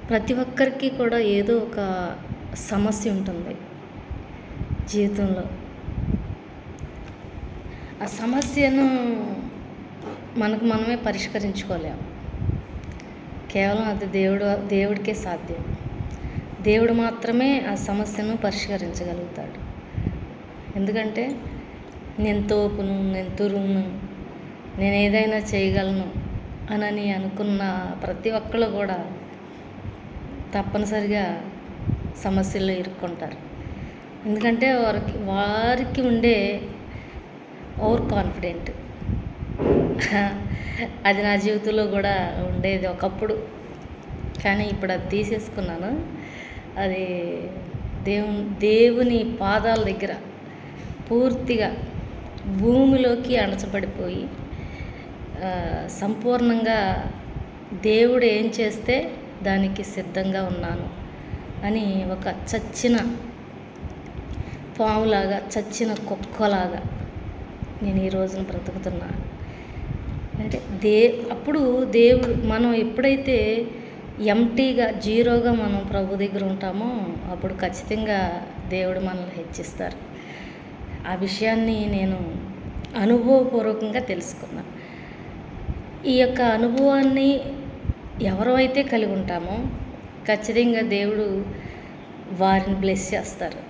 ప్రతి ఒక్కరికి కూడా ఏదో ఒక సమస్య ఉంటుంది జీవితంలో. ఆ సమస్యను మనకు మనమే పరిష్కరించుకోలేము. కేవలం అది దేవుడికే సాధ్యం. దేవుడు మాత్రమే ఆ సమస్యను పరిష్కరించగలుగుతాడు. ఎందుకంటే నేను తోపును, నేను తురుమును, నేను ఏదైనా చేయగలను అని అనుకున్న ప్రతి ఒక్కళ్ళు కూడా తప్పనిసరిగా సమస్యల్లో ఇరుక్కుంటారు. ఎందుకంటే వారికి ఉండే ఓవర్ కాన్ఫిడెంట్. అది నా జీవితంలో కూడా ఉండేది ఒకప్పుడు, కానీ ఇప్పుడు అది తీసేసుకున్నాను. అది దేవుని పాదాల దగ్గర పూర్తిగా భూమిలోకి అణచబడిపోయి సంపూర్ణంగా దేవుడు ఏం చేస్తే దానికి సిద్ధంగా ఉన్నాను అని ఒక చచ్చిన పాములాగా, చచ్చిన కుక్కలాగా నేను ఈ రోజున బ్రతుకుతున్నా. అంటే అప్పుడు దేవుడు, మనం ఎప్పుడైతే ఎంటీగా, జీరోగా మనం ప్రభు దగ్గర ఉంటామో అప్పుడు ఖచ్చితంగా దేవుడు మనల్ని హెచ్చిస్తారు. ఆ విషయాన్ని నేను అనుభవపూర్వకంగా తెలుసుకున్నా. ఈ యొక్క అనుభవాన్ని ఎవరైతే కలిగి ఉంటామో ఖచ్చితంగా దేవుడు వారిని బ్లెస్ చేస్తారు.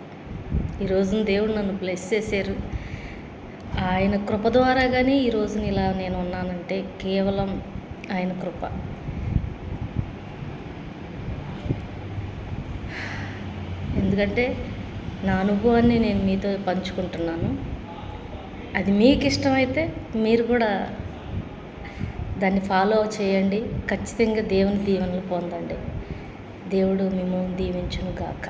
ఈరోజున దేవుడు నన్ను బ్లెస్ చేశారు. ఆయన కృప ద్వారా కానీ ఈ రోజున ఇలా నేను ఉన్నానంటే కేవలం ఆయన కృప. ఎందుకంటే నా అనుభవాన్ని నేను మీతో పంచుకుంటున్నాను. అది మీకు ఇష్టమైతే మీరు కూడా దాన్ని ఫాలో చేయండి. ఖచ్చితంగా దేవుని దీవెనలు పొందండి. దేవుడు మిమ్మల్ని దీవించును గాక.